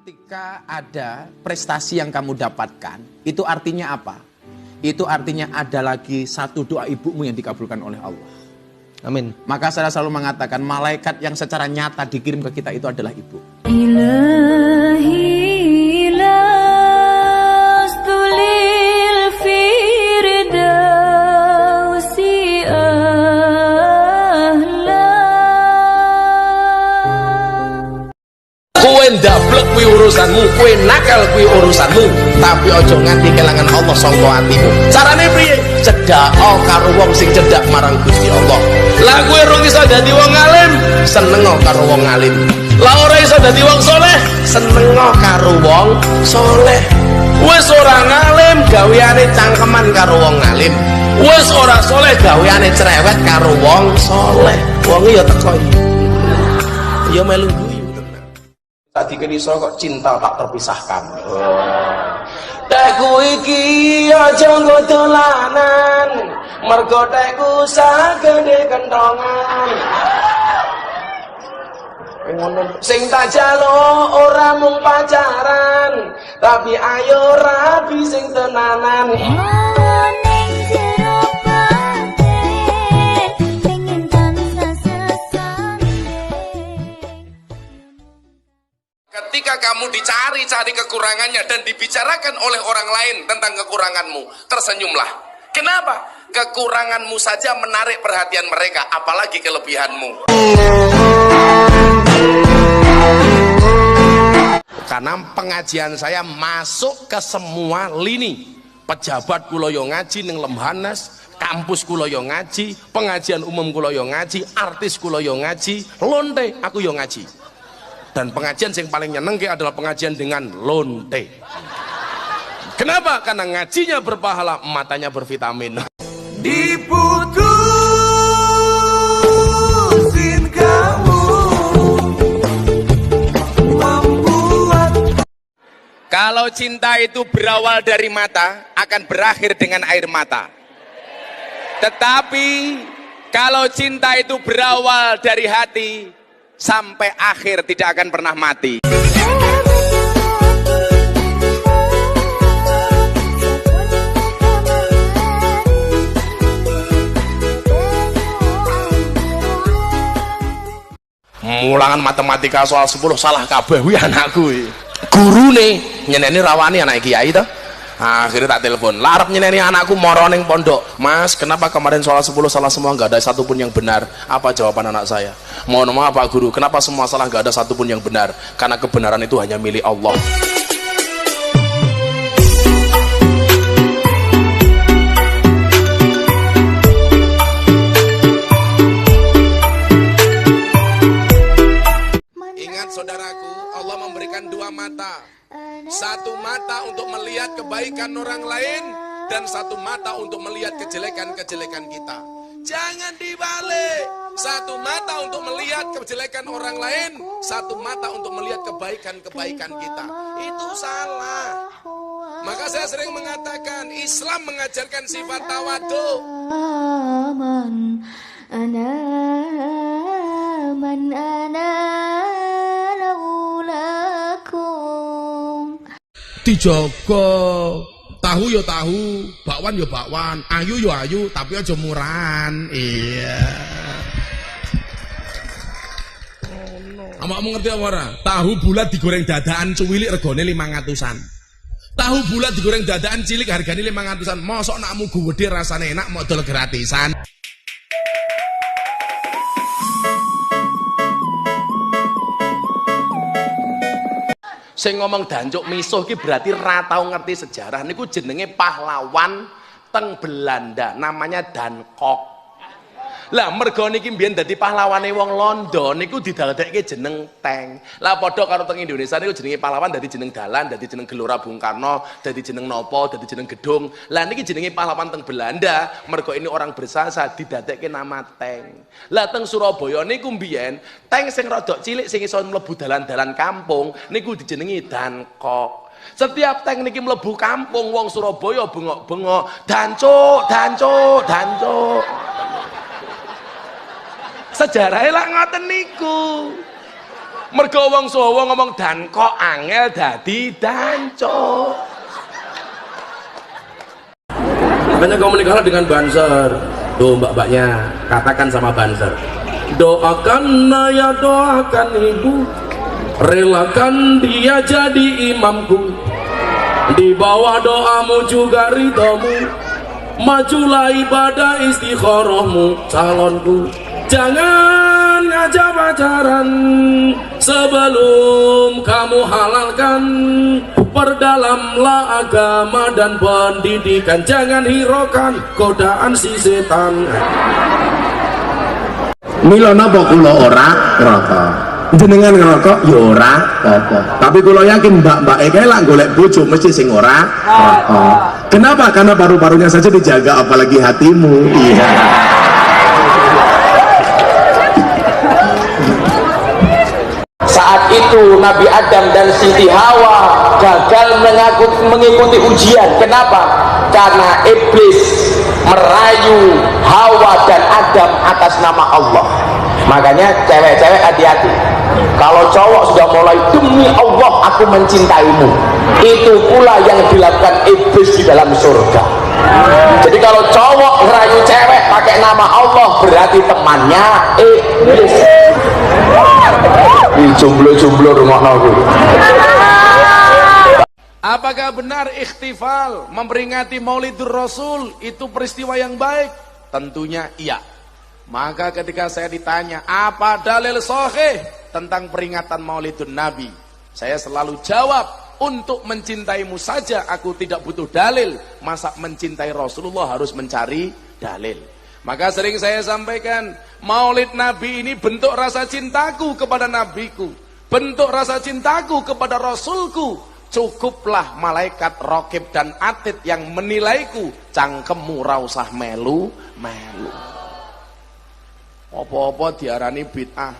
Ketika ada prestasi yang kamu dapatkan, itu artinya apa? Itu artinya ada lagi satu doa ibumu yang dikabulkan oleh Allah. Amin. Maka saya selalu mengatakan malaikat yang secara nyata dikirim ke kita itu adalah ibu. Ilahi lastulil firdausi ahla. Kowe ndablek kuwi urusanmu, kowe nakal kuwi urusanmu, tapi aja nganti kelangan Allah sangka atimu. Carane piye? Cedhako karo wong sing cedhak marang Gusti Allah. Lah kowe rung iso dadi wong alim, senengo karo wong alim. Lah ora iso dadi wong saleh, senengo karo wong saleh. Wis ora ngalim, gaweane cangkeman karo wong alim. Wis ora saleh, gaweane cerewet karo wong saleh. Wong ya teko iki. Ya melu tadi iso kok cinta tak terpisahkan. Tekku iki aja nggo dolanan, mergo tekku sagede kentongan. Sing tak jaluk ora mung pacaran, tapi ayo rabi sing tenanan. Ketika kamu dicari-cari kekurangannya dan dibicarakan oleh orang lain tentang kekuranganmu, tersenyumlah. Kenapa? Kekuranganmu saja menarik perhatian mereka, apalagi kelebihanmu. Karena pengajian saya masuk ke semua lini. Pejabat kula yo ngaji ning Lemhanas, kampus kula yo ngaji, pengajian umum kula yo ngaji, artis kula yo ngaji, lonte aku yo ngaji. Dan pengajian yang paling nyenengke adalah pengajian dengan lonte. Kenapa? Karena ngajinya berpahala, matanya bervitamin. Diputusin kamu membuat. Kalau cinta itu berawal dari mata, akan berakhir dengan air mata. Tetapi kalau cinta itu berawal dari hati, sampai akhir tidak akan pernah mati. Mulangan matematika soal 10 salah kabeh wi anakku. Gurune nyeneni rawani anak kiai to. Akhirnya tak telepon, larap nyeneni anakku moro ning pondok. Mas, kenapa kemarin soal 10 salah semua, nggak ada satupun yang benar? Apa jawaban anak saya? Mohon maaf Pak Guru, kenapa semua salah nggak ada satupun yang benar? Karena kebenaran itu hanya milik Allah. Ingat saudaraku, Allah memberikan dua mata. Satu mata untuk melihat kebaikan orang lain, dan satu mata untuk melihat kejelekan-kejelekan kita. Jangan dibalik. Satu mata untuk melihat kejelekan orang lain, satu mata untuk melihat kebaikan-kebaikan kita. Itu salah. Maka saya sering mengatakan, Islam mengajarkan sifat tawadhu. Dijogo, tahu ya tahu, bakwan ya bakwan, ayu ya ayu, tapi aja murahan. Iya. Kamu ngerti apa ora? Tahu bulat digoreng dadaan cuwilik regane 500-an. Tahu bulat digoreng dadaan cilik hargane 500-an. Mosok nakmu gede rasane enak mau dol gratisan. Sing ngomong dancuk misuh ki berarti ra tau ngerti sejarah. Niku jenenge pahlawan teng Belanda, namanya Dankok. Lah mergo niki mbiyen dadi pahlawane wong Londo niku didadekake jeneng Teng. Lah padha karo teng Indonesia niku jenenge pahlawan dadi jeneng dalan, dadi jeneng Gelora Bung Karno, dadi jeneng nopo, dadi jeneng gedung. Lah niki jenenge pahlawan teng Belanda, mergo ini orang berjasa didadekke nama Teng. Lah teng Surabaya niku mbiyen Teng sing rada cilik sing iso mlebu dalan-dalan kampung niku dijenengi Dankok. Setiap Teng niki mlebu kampung wong Surabaya bengok-bengok, dancuk, dancuk, dancuk. Sejarahnya lah ngoten niku. Mergo wong Jawa ngomong dan kok angel dadi danco. Makanya kamu menikahlah dengan banser. Tuh mbak-mbaknya, katakan sama banser. Doakan ya doakan ibu, relakan dia jadi imamku. Di bawah doamu juga ridhomu, majulah ibadah istikharahmu calonku. Jangan ngajak pacaran sebelum kamu halalkan. Perdalamlah agama dan pendidikan, jangan hiraukan godaan si setan. Mila napa kula ora ngerokok, jenengan ngerokok ya ora apa. Tapi kula yakin mbak-mbak kae lak golek bojo mesti sing ora ngerokok. Kenapa? Karena paru-parunya saja dijaga, apalagi hatimu. Iya. Saat itu Nabi Adam dan Siti Hawa gagal mengikuti ujian. Kenapa? Karena iblis merayu Hawa dan Adam atas nama Allah. Makanya cewek-cewek hati-hati. Kalau cowok sudah mulai demi Allah aku mencintaimu, itu pula yang dilakukan iblis di dalam surga. Jadi kalau cowok ngerayu cewek pakai nama Allah, berarti temannya iblis. Jomblo-jomblo rungokno kuwi. Apakah benar ikhtifal memperingati Maulidur Rasul itu peristiwa yang baik? Tentunya iya. Maka ketika saya ditanya apa dalil sahih tentang peringatan Maulidun Nabi, saya selalu jawab, untuk mencintaimu saja aku tidak butuh dalil, masa mencintai Rasulullah harus mencari dalil. Maka sering saya sampaikan, Maulid Nabi ini bentuk rasa cintaku kepada Nabiku, bentuk rasa cintaku kepada Rasulku. Cukuplah malaikat Raqib dan Atid yang menilaiku, cangkemmu ra usah melu-melu. Apa-apa diarani bid'ah.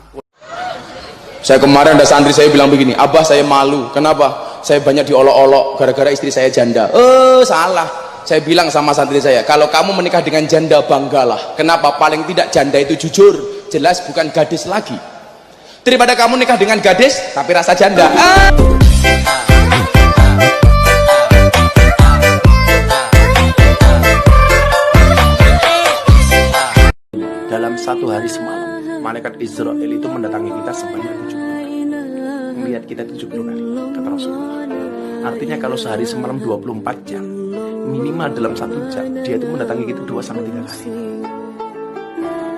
Saya kemarin ada santri saya bilang begini, Abah saya malu, kenapa? Saya banyak diolok-olok gara-gara istri saya janda. Salah. Saya bilang sama santri saya, kalau kamu menikah dengan janda banggalah. Kenapa? Paling tidak janda itu jujur, jelas bukan gadis lagi. Daripada kamu nikah dengan gadis tapi rasa janda. Dalam satu hari semalam, malaikat Israel itu mendatangi kita sebanyak 70 kali. Melihat kita 70 kali, kata Rasulullah. Artinya kalau sehari semalam 24 jam, minimal dalam 1 jam dia itu mendatangi kita 2-3 kali.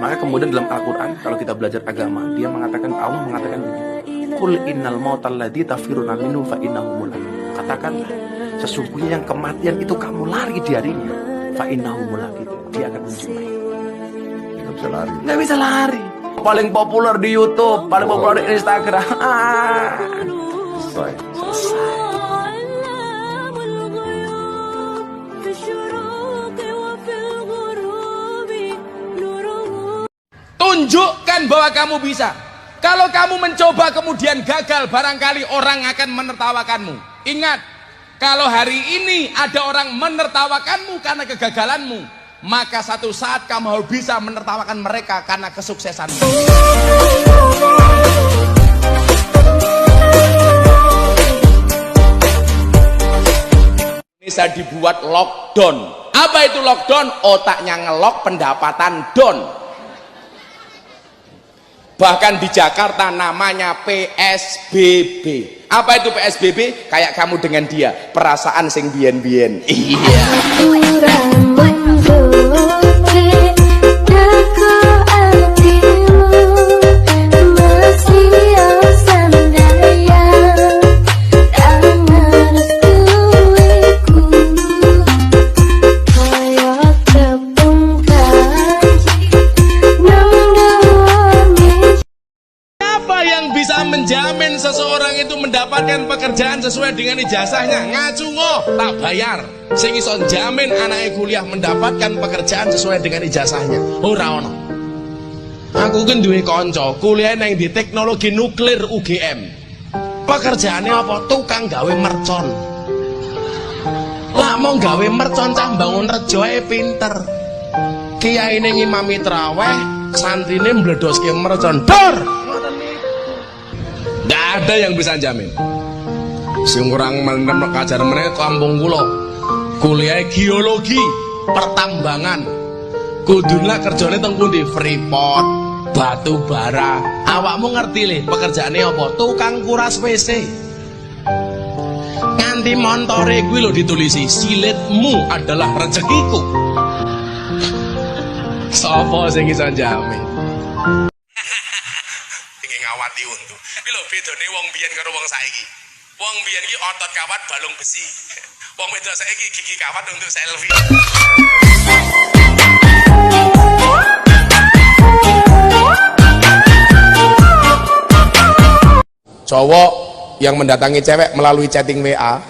Maka kemudian dalam Al-Quran, kalau kita belajar agama, dia mengatakan, Allah mengatakan begini, Qul innal mautal ladzi tafiruna minhu fa innahu mulaq. Katakanlah, sesungguhnya yang kematian itu kamu lari darinya, fa innahu mulaq, dia akan menjumpai. Nggak bisa lari. Paling populer di YouTube, paling populer di Instagram. Selesai. Tunjukkan bahwa kamu bisa. Kalau kamu mencoba kemudian gagal, barangkali orang akan menertawakanmu. Ingat, kalau hari ini ada orang menertawakanmu karena kegagalanmu, maka satu saat kamu harus bisa menertawakan mereka karena kesuksesanmu. Bisa dibuat lockdown. Apa itu lockdown? Otaknya ngelok, pendapatan down. Bahkan di Jakarta namanya PSBB. Apa itu PSBB? Kayak kamu dengan dia, perasaan sing bien-bien. Iya. Menjamin seseorang itu mendapatkan pekerjaan sesuai dengan ijazahnya. Ngacu ngoh, tak bayar. Sing iso jamin anaknya kuliah mendapatkan pekerjaan sesuai dengan ijazahnya. Ora ono. Aku kan duwe kanca kuliah nang di teknologi nuklir UGM. Pekerjaannya apa? Tukang gawe mercon. Lah mau gawe mercon cah bangun rejo ae pinter. Kiyaine ngimami traweh, santrine mbledoske mercon. Dor. Nggak ada yang bisa jamin. Sing kurang menem kajar meneh kampung kula. Kuliah geologi, pertambangan. Kudune kerjane teng pundi? Freeport, batu bara. Awakmu ngerti le pekerjaane apa? Tukang kuras WC. Nganti montore kuwi lho ditulisi, silitmu adalah rezekiku. Sapa sing iso jamin? Iki ngawati untu. Iki lho bedane wong biyen karo wong saiki. Wong biyen iki otot kawat balung besi. Wong wedok saiki gigi kawat untuk selfie. Cowok yang mendatangi cewek melalui chatting WA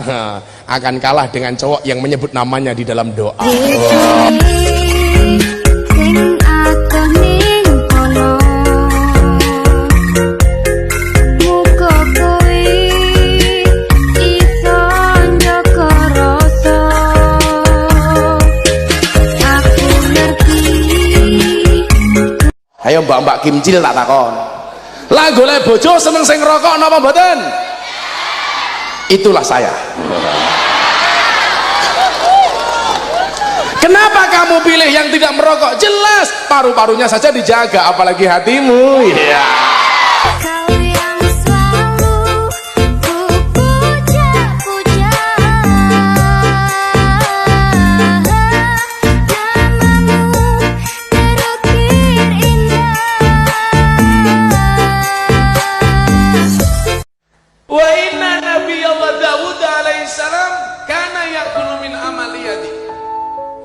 akan kalah dengan cowok yang menyebut namanya di dalam doa. Ayo mbak-mbak kimcil tak takon. Lah golek bojo seneng sing rokok napa mboten? Itulah saya. Kenapa kamu pilih yang tidak merokok? Jelas paru-parunya saja dijaga, apalagi hatimu. Iya.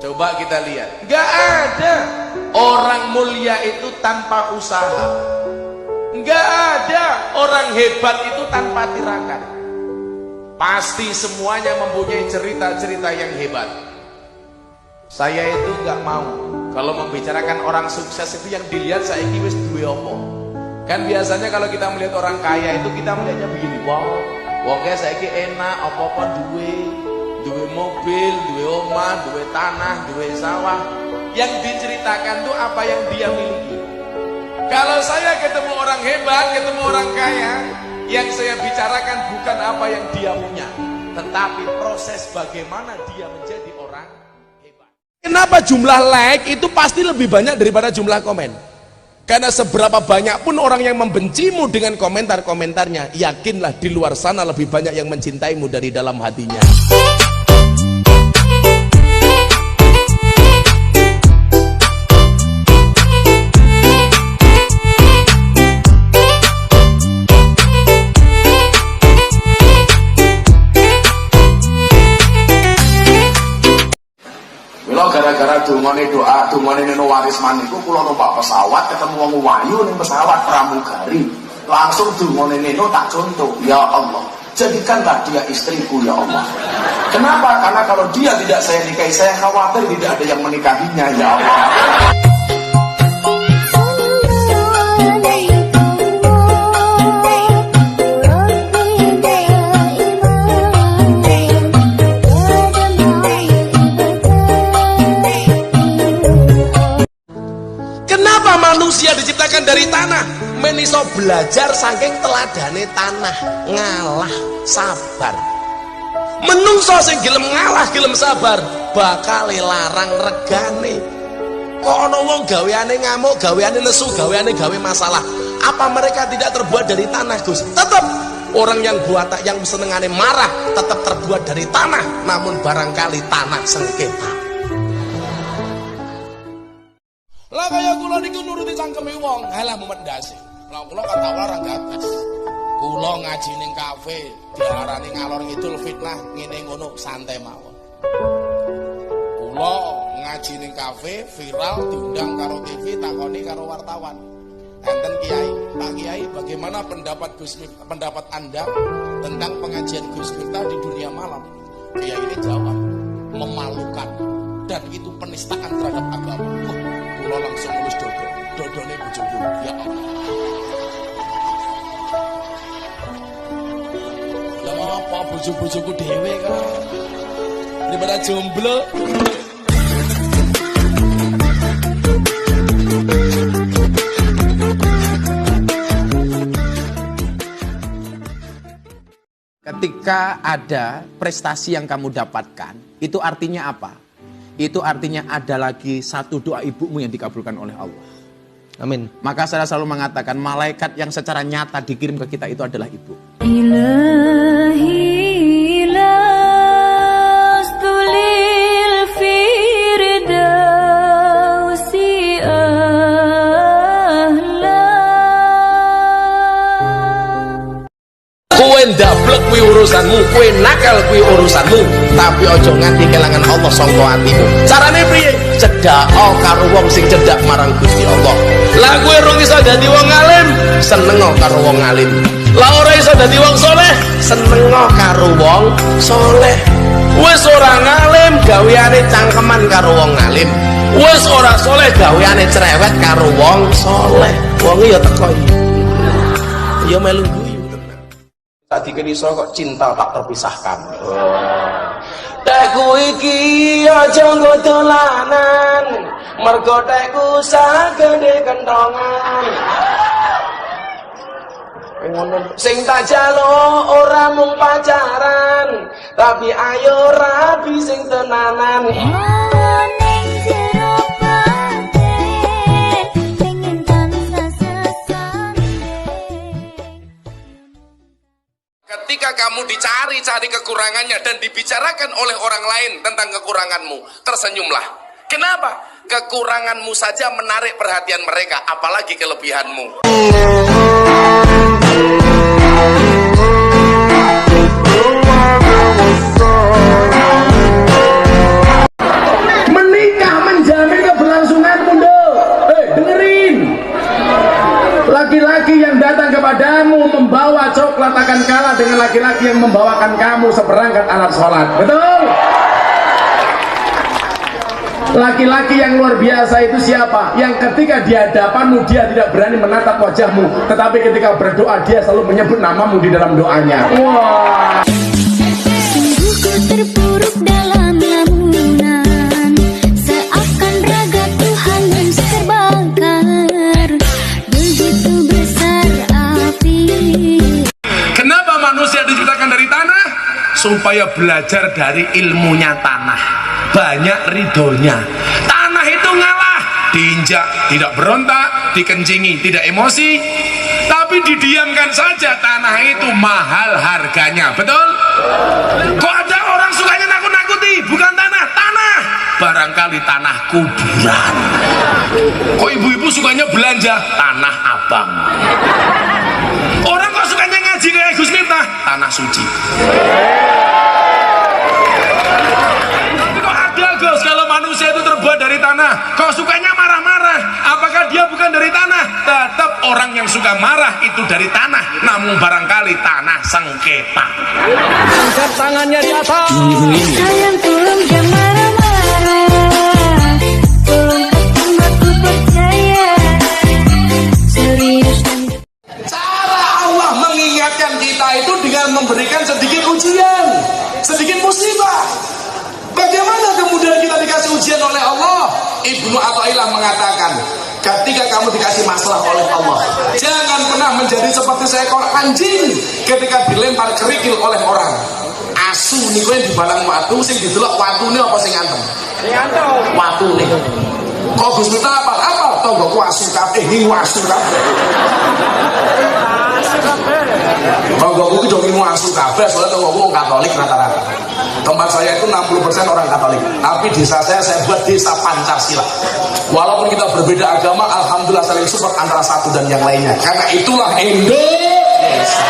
Coba kita lihat, gak ada orang mulia itu tanpa usaha, gak ada orang hebat itu tanpa tirakat. Pasti semuanya mempunyai cerita-cerita yang hebat. Saya itu gak mau kalau membicarakan orang sukses itu yang dilihat saya ini wis duwe apa. Kan biasanya kalau kita melihat orang kaya itu kita melihatnya begini, wow, wongnya saiki enak, apa-apa duwe mobil, duwe omah, duwe tanah, duwe sawah. Yang diceritakan tuh apa yang dia miliki. Kalau saya ketemu orang hebat, ketemu orang kaya, yang saya bicarakan bukan apa yang dia punya, tetapi proses bagaimana dia menjadi orang hebat. Kenapa jumlah like itu pasti lebih banyak daripada jumlah komen? Karena seberapa banyak pun orang yang membencimu dengan komentar-komentarnya, yakinlah di luar sana lebih banyak yang mencintaimu dari dalam hatinya. Gara-gara dungane doa, dungane neno warisman iku kula numpak pesawat ketemu wong wayu ning pesawat pramugari. Langsung dungane neno tak contoh, ya Allah, jadikanlah dia istriku ya Allah. Kenapa? Karena kalau dia tidak saya nikahi, saya khawatir tidak ada yang menikahinya ya Allah. Manusia diciptakan dari tanah, meniso belajar saking teladane tanah, ngalah, sabar. Menungso sing gelem ngalah, gelem sabar, bakal larang regane. Kok ana wong gaweane ngamuk, gaweane lesu, gaweane gawe masalah. Apa mereka tidak terbuat dari tanah, Gus? Tetap orang yang yang senengane marah tetap terbuat dari tanah, namun barangkali tanah sengketa. Lah kaya kula niku nuruti cangkeme wong, halah memendasi. Lah kula kata orang gagas. Kula ngaji ning kafe, diarani ngalor ngidul fitnah ngene ngono santai mawon. Kula ngaji ning kafe, viral diundang karo TV, takoni karo wartawan. Enten Kiai, Pak Kiai, bagaimana pendapat Anda tentang pengajian Gus Miftah di dunia malam? Kiai ini jawab, memalukan dan itu penistaan terhadap agama. Kula langsung ngurus dodone bojoku. Ya Allah. Lah apa bojo-bojoku dhewe kan? Daripada jomblo. Maka ada prestasi yang kamu dapatkan, itu artinya apa? Itu artinya ada lagi satu doa ibumu yang dikabulkan oleh Allah. Amin. Maka saya selalu mengatakan malaikat yang secara nyata dikirim ke kita itu adalah ibu. Ilahi lastulil firdausi ahla. Kowe ndablek kuwi urusanmu, kowe nakal kuwi urusanmu, tapi ojo nganti kelangan Allah sangka atimu. Carane piye? Cedhak karo wong sing cedhak marang Gusti Allah. Lah kowe rung iso dadi wong alim, seneng karo wong alim. Lah ora iso dadi wong saleh, seneng karo wong saleh. Wis ora ngalim, gaweane cangkeman karo wong alim. Wis ora saleh, gaweane cerewet karo wong saleh. Wong ya teko iki. Ya melu tadi kan iso kok cinta tak terpisahkan. Tekku iki aja nggo dolanan, mergo tekku sagede kentongan. Sing tak jaluk ora mung pacaran, tapi ayo rabi sing tenanan. Ketika kamu dicari-cari kekurangannya dan dibicarakan oleh orang lain tentang kekuranganmu, tersenyumlah. Kenapa? Kekuranganmu saja menarik perhatian mereka, apalagi kelebihanmu. Menikah menjamin keberlangsunganmu, dengerin. Laki-laki yang datang kepadamu membawa coklat akan kalah dengan laki-laki yang membawakan kamu seperangkat alat sholat. Betul? Laki-laki yang luar biasa itu siapa? Yang ketika di hadapanmu dia tidak berani menatap wajahmu, tetapi ketika berdoa dia selalu menyebut namamu di dalam doanya. Wah. Sungguh ku terpuruk dalam lamunan, seakan raga Tuhan yang terbakar. Begitu besar api. Kenapa manusia diciptakan dari tanah? Supaya belajar dari ilmunya tanah. Banyak ridhonya. Tanah itu ngalah, diinjak tidak berontak, dikencingi tidak emosi, tapi didiamkan saja. Tanah itu mahal harganya, betul? Kok ada orang sukanya nakut-nakuti? Bukan tanah, tanah barangkali tanah kuburan. Kok ibu-ibu sukanya belanja? Tanah abang. Orang kok sukanya ngaji kayak Gus Miftah? Tanah suci. Gus, kalau manusia itu terbuat dari tanah, kok sukanya marah-marah? Apakah dia bukan dari tanah? Tetap orang yang suka marah itu dari tanah, namun barangkali tanah sengketa. Angkat tangannya di atas. Sayang tolong jangan marah-marah, tolong katakan aku percaya. Serius dan Cara Allah mengingatkan kita itu dengan memberikan sedikit ujian, sedikit musibah. Bagaimana kemudian kita dikasih ujian oleh Allah? Ibnu Athaillah mengatakan, ketika kamu dikasih masalah oleh Allah, jangan pernah menjadi seperti seekor anjing ketika dilempar kerikil oleh orang. Asu niku yang dibalang watu, sing didelok watune apa sing ngantem? Sing ngantem. Watune. Kok Gus Miftah apa? Apa? Tonggoku asu kabeh, ngingu asu kabeh. Tonggoku itu ngingu asu kabeh, soalnya tonggoku Katolik rata-rata. Tempat saya itu 60% orang Katolik, tapi desa saya buat desa Pancasila. Walaupun kita berbeda agama, alhamdulillah saling support antara satu dan yang lainnya. Karena itulah Indonesia.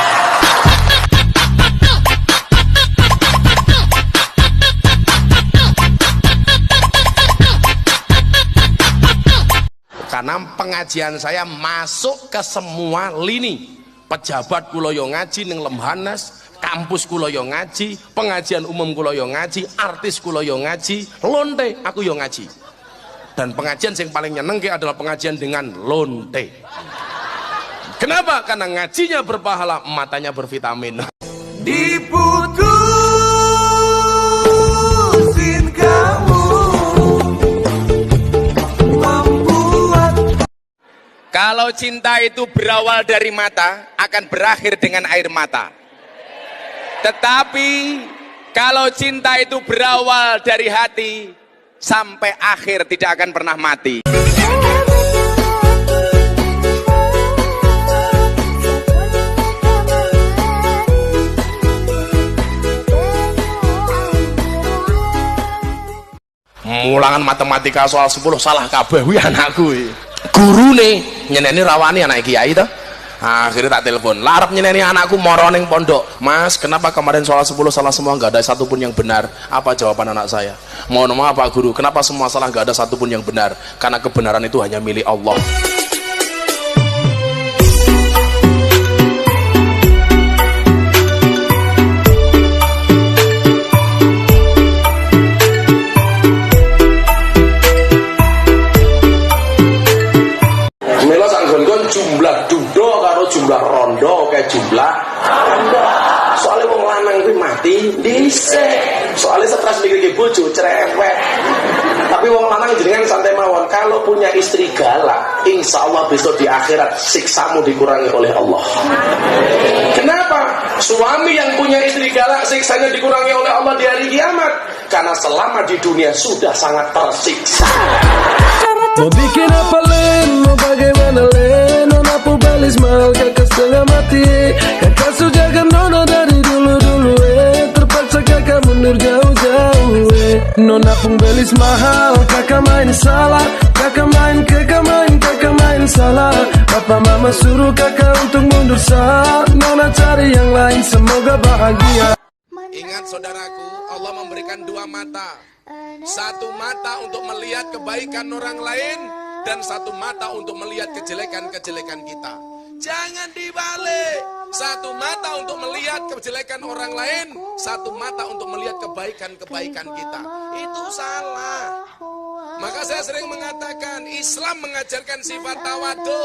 Karena pengajian saya masuk ke semua lini. Pejabat kula yo ngaji ning Lemhanas, kampus kula yo ngaji, pengajian umum kula yo ngaji, artis kula yo ngaji, lonte aku yo ngaji. Dan pengajian yang paling nyenengke adalah pengajian dengan lonte. Kenapa? Karena ngajinya berpahala, matanya bervitamin. Diputusin kamu membuat. Kalau cinta itu berawal dari mata, akan berakhir dengan air mata. Tetapi kalau cinta itu berawal dari hati, sampai akhir tidak akan pernah mati. Mulangan matematika soal 10 salah kabeh wi anakku. Gurune nyeneni rawani anak kiai to. Akhirnya tak telepon, larap nyeneni anakku moro ning pondok. Mas, kenapa kemarin soal 10 salah semua, nggak ada satupun yang benar? Apa jawaban anak saya? Mohon maaf Pak Guru, kenapa semua salah, nggak ada satupun yang benar? Karena kebenaran itu hanya milik Allah. Jumlah dudo karo jumlah rondo kayak jumlah rondo. Soalnya wong lanang kuwi mati dhisik. Soalnya stres mikir bojo cerewet. Tapi wong lanang jenengan santai mawon, kalau punya istri galak, insya Allah besok di akhirat siksamu dikurangi oleh Allah. Kenapa? Suami yang punya istri galak siksanya dikurangi oleh Allah di hari kiamat, karena selama di dunia sudah sangat tersiksa. Mau bikin apa Len, mau bagaimana Len, nona pubalis mal kakak setengah mati. Kakak sujakan nona dari dulu-dulu terpaksa kakak mundur jauh-jauh Nona pembelis mahal, kakak main salah, kakak main salah. Papa mama suruh kakak untuk mundur sah, nona cari yang lain semoga bahagia. Ingat saudaraku, Allah memberikan dua mata. Satu mata untuk melihat kebaikan orang lain, dan satu mata untuk melihat kejelekan-kejelekan kita. Jangan dibalik. Satu mata untuk melihat kejelekan orang lain, satu mata untuk melihat kebaikan-kebaikan kita. Itu salah. Maka saya sering mengatakan, Islam mengajarkan sifat tawadhu.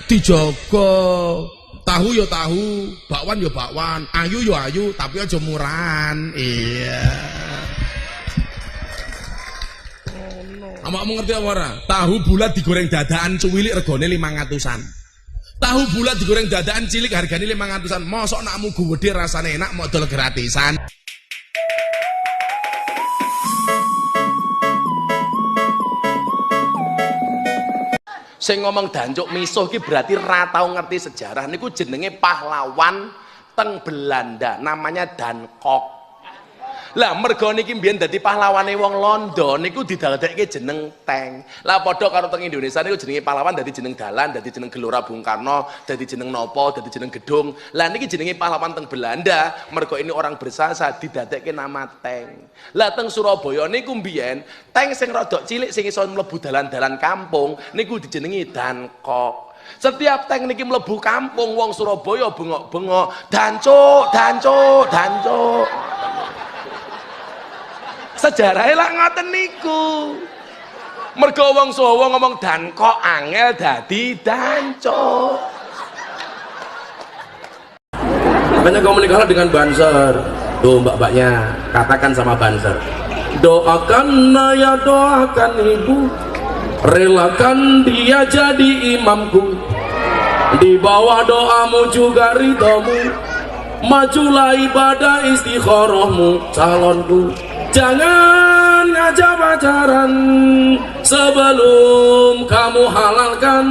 Dijogo, tahu ya tahu, bakwan ya bakwan, ayu ya ayu, tapi aja murahan. Iya. Awakmu ngerti apa ora? Tahu bulat digoreng dadaan cuwilik regane 500-an. Tahu bulat digoreng dadaan cilik hargane 500-an. Mosok nakmu gede rasane enak mau dol gratisan. Sing ngomong dancuk misuh ki berarti ra tau ngerti sejarah. Niku jenenge pahlawan teng Belanda, namanya Dankok. Lah mergo niki mbiyen dadi pahlawane wong Londo niku didadekke jeneng tank. Lah padha karo teng Indonesia niku jenenge pahlawan dadi jeneng dalan, dadi jeneng Gelora Bung Karno, dadi jeneng nopo, dadi jeneng gedung. Lah niki jenenge pahlawan teng Belanda, mergo ini orang berjasa didadekke nama tank. Lah teng Surabaya niku mbiyen tank sing rada cilik sing iso mlebu dalan-dalan kampung niku dijenengi Dankok. Setiap tank niki mlebu kampung wong Surabaya bengok-bengok, dancuk, dancuk, dancuk. Sejarahnya lah ngoten niku. Mergo wong Jawa ngomong Dankok angel dadi dancuk. Makanya kamu menikahlah dengan Banser. Tuh mbak-mbaknya katakan sama Banser, doakan ya doakan ibu, relakan dia jadi imamku, di bawah doamu juga ridhomu, majulah ibadah istikharahmu calonku. Jangan ngajak pacaran sebelum kamu halalkan,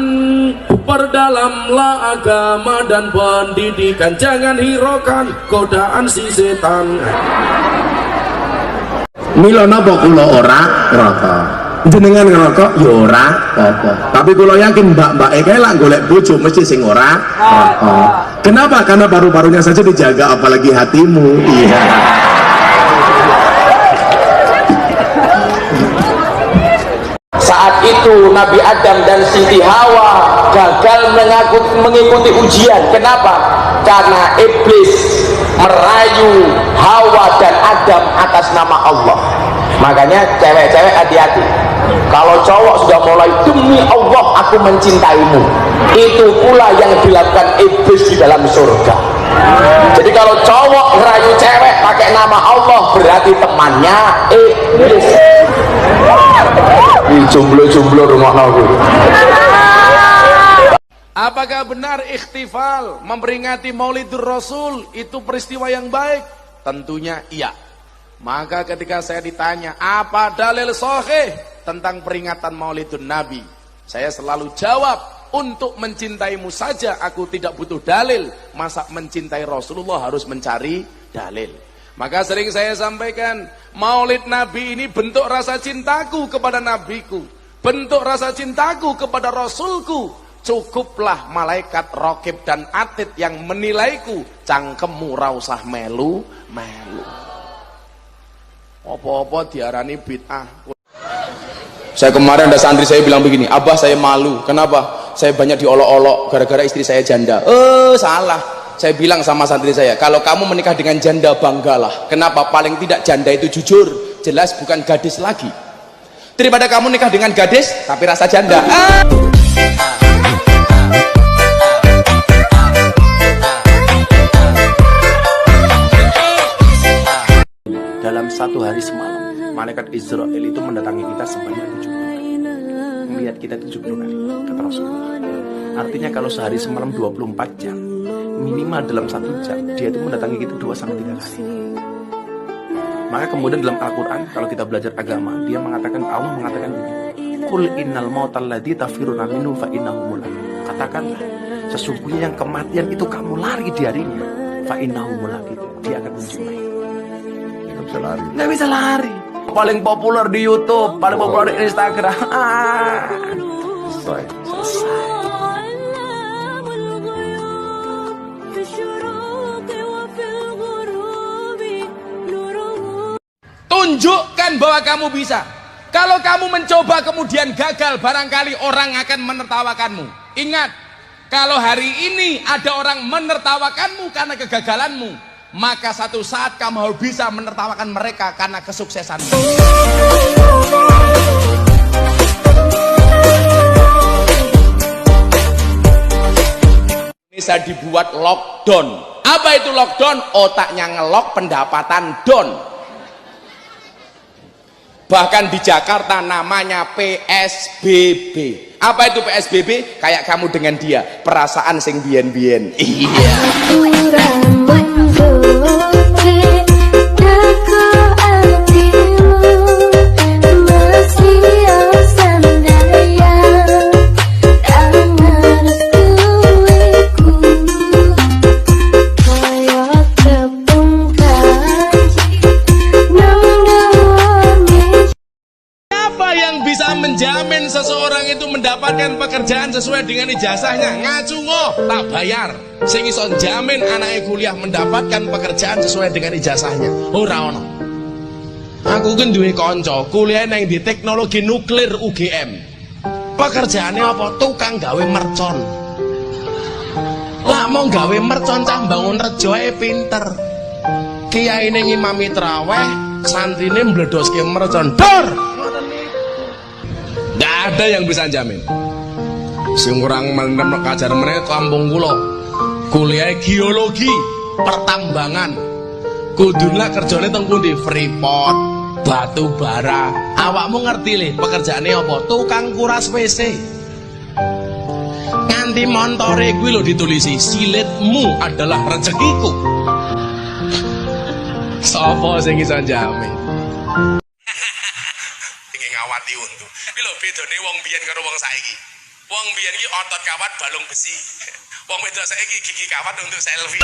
perdalamlah agama dan pendidikan, jangan hiraukan godaan si setan. Mila napa kula ora ngerokok, jenengan ngerokok ya ora apa-apa, tapi kula yakin mbak-mbak kae lak golek bojo mesti sing ora ngerokok. Kenapa? Karena paru-parunya saja dijaga, apalagi hatimu. Iya. Saat itu Nabi Adam dan Siti Hawa gagal mengikuti ujian. Kenapa? Karena iblis merayu Hawa dan Adam atas nama Allah. Makanya cewek-cewek hati-hati. Kalau cowok sudah mulai demi Allah aku mencintaimu, itu pula yang dilakukan iblis di dalam surga. Jadi kalau cowok ngerayu cewek pakai nama Allah, berarti temannya iblis. Jomblo-jomblo rungokno kuwi. Apakah benar ikhtifal memperingati Maulidur Rasul itu peristiwa yang baik? Tentunya iya. Maka ketika saya ditanya apa dalil sahih tentang peringatan Maulidun Nabi, saya selalu jawab, untuk mencintaimu saja aku tidak butuh dalil, masa mencintai Rasulullah harus mencari dalil. Maka sering saya sampaikan, Maulid Nabi ini bentuk rasa cintaku kepada Nabiku, bentuk rasa cintaku kepada Rasulku. Cukuplah malaikat Raqib dan Atid yang menilaiku, cangkemmu ra usah melu-melu. Apa-apa diarani bid'ah. Saya kemarin ada santri saya bilang begini, Abah saya malu. Kenapa? Saya banyak diolok-olok gara-gara istri saya janda. Salah. Saya bilang sama santri saya, kalau kamu menikah dengan janda banggalah. Kenapa? Paling tidak janda itu jujur, jelas bukan gadis lagi. Daripada kamu nikah dengan gadis tapi rasa janda. Dalam satu hari semalam, malaikat Israel itu mendatangi kita sebanyak 70 kali. Melihat kita 70 kali, kata Rasulullah. Artinya kalau sehari semalam 24 jam, minimal dalam 1 jam, dia itu mendatangi kita 2-3 kali. Maka kemudian dalam Al-Quran, kalau kita belajar agama, dia mengatakan, Allah mengatakan begini, Qul innal mautal ladzi tafiruna minhu fa innahu mulaqi. Katakanlah, sesungguhnya yang kematian itu kamu lari darinya, fa innahu mulaqi. Dia akan menjumpai. Nggak bisa lari. Paling populer di YouTube, paling populer di Instagram. Selesai. Tunjukkan bahwa kamu bisa. Kalau kamu mencoba kemudian gagal, barangkali orang akan menertawakanmu. Ingat, kalau hari ini ada orang menertawakanmu karena kegagalanmu, maka satu saat kamu harus bisa menertawakan mereka karena kesuksesanmu. Bisa dibuat lockdown. Apa itu lockdown? Otaknya ngelok, pendapatan down. Bahkan di Jakarta namanya PSBB. Apa itu PSBB? Kayak kamu dengan dia, perasaan sing bien-bien. Iya. Menjamin seseorang itu mendapatkan pekerjaan sesuai dengan ijazahnya. Ngacungo tak bayar. Sing iso jamin anaknya kuliah mendapatkan pekerjaan sesuai dengan ijazahnya. Ora ono. Aku kan duwe kanca kuliah nang di teknologi nuklir UGM. Pekerjaannya apa? Tukang gawe mercon. Lah mau gawe mercon cah bangun rejo ae pinter. Kiyaine ngimami traweh, santrine mbledoske mercon. Dor. Nggak ada yang bisa jamin. Sing kurang menem kajar meneh kampung kula. Kuliah geologi, pertambangan. Kudune kerjane teng pundi? Freeport, batu bara. Awakmu ngerti le pekerjaane apa? Tukang kuras WC. Nganti montore kuwi lho ditulisi, silitmu adalah rezekiku. Sapa sing iso jamin? Ngawati untu. Iki lho bedane wong biyen karo wong saiki. Wong biyen iki otot kawat balung besi. Wong wedok saiki gigi kawat untuk selfie.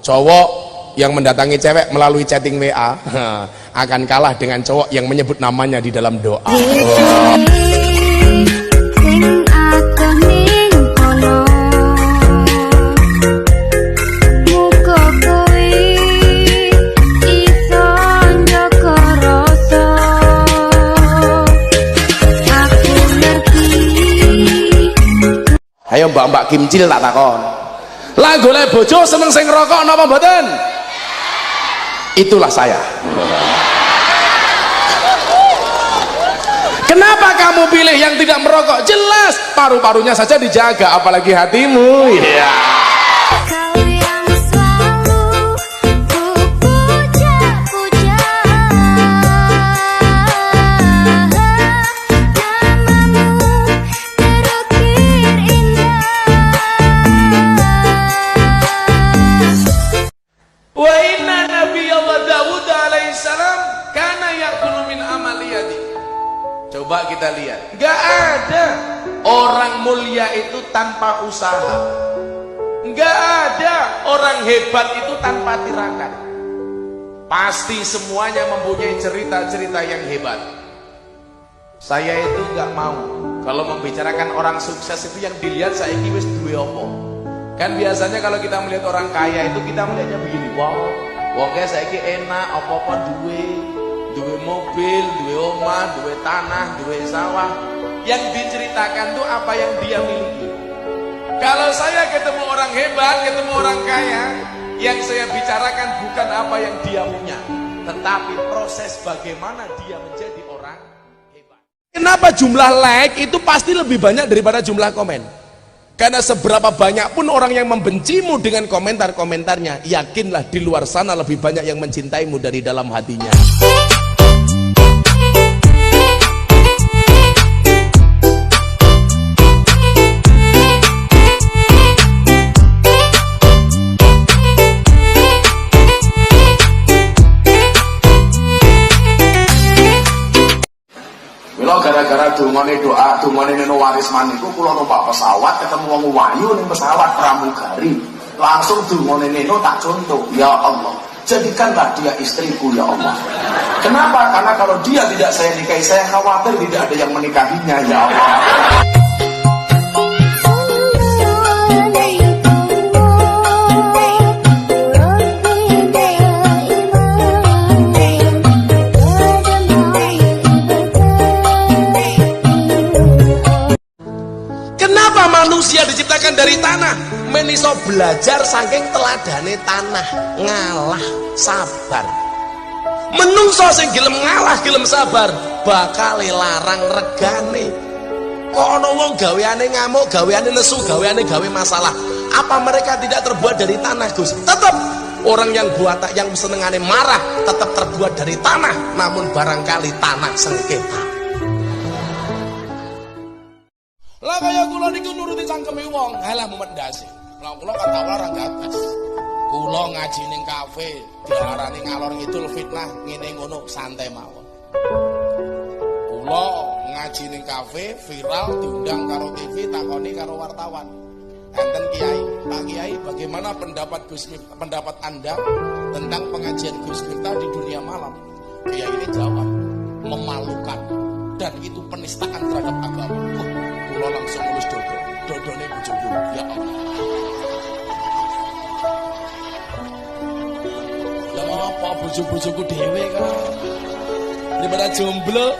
Cowok yang mendatangi cewek melalui chatting WA akan kalah dengan cowok yang menyebut namanya di dalam doa. Ayo mbak-mbak kimcil tak takon. Lah golek bojo seneng sing rokok napa mboten? Itulah saya. Kenapa kamu pilih yang tidak merokok? Jelas paru-parunya saja dijaga, apalagi hatimu. Iya. Kau yang selalu ku puja-puja, namamu terukir indah. Wa inna Nabiyallah Dawud alaihissalam kana yakulu min amaliyati. Coba kita lihat, nggak ada orang mulia itu tanpa usaha, nggak ada orang hebat itu tanpa tirakat. Pasti semuanya mempunyai cerita-cerita yang hebat. Saya itu nggak mau kalau membicarakan orang sukses itu yang dilihat saya ini wis duwe apa. Kan biasanya kalau kita melihat orang kaya itu kita melihatnya begini, wow, wongnya saya ini enak, apa-apa duwe mobil, duwe omah, duwe tanah, duwe sawah. Yang diceritakan tuh apa yang dia miliki. Kalau saya ketemu orang hebat, ketemu orang kaya, yang saya bicarakan bukan apa yang dia punya, tetapi proses bagaimana dia menjadi orang hebat. Kenapa jumlah like itu pasti lebih banyak daripada jumlah komen? Karena seberapa banyak pun orang yang membencimu dengan komentar-komentarnya, yakinlah di luar sana lebih banyak yang mencintaimu dari dalam hatinya. Mila gara-gara dungane doa, dungane neno warisman iku kula numpak pesawat ketemu wong wayu ning pesawat pramugari. Langsung dungane neno tak contoh, ya Allah, jadikanlah dia istriku ya Allah. Kenapa? Karena kalau dia tidak saya nikahi, saya khawatir tidak ada yang menikahinya ya Allah. Manusia diciptakan dari tanah, meniso belajar saking teladane tanah, ngalah, sabar. Menungso sing gelem ngalah, gelem sabar, bakal larang regane. Kok ana wong gaweane ngamuk, gaweane nesu, gaweane gawe masalah. Apa mereka tidak terbuat dari tanah, Gus? Tetap orang yang yang senengane marah tetap terbuat dari tanah, namun barangkali tanah sengketa. Lah kaya kula niku nuruti cangkeme wong, halah memendasi. Lah kula kata orang gagas. Kula ngaji ning kafe, diarani ngalor ngidul fitnah ngene ngono, santai mawon. Kula ngaji ning kafe, viral diundang karo TV, takoni karo wartawan. Enten Kiai, Pak Kiai, bagaimana pendapat Anda tentang pengajian Gus Miftah di dunia malam? Kiai ini jawab, memalukan dan itu penistaan terhadap agama. Kula langsung ngurus dodone bojoku. Ya Allah. Ya apa bojo-bojoku dhewe kan. Daripada jomblo.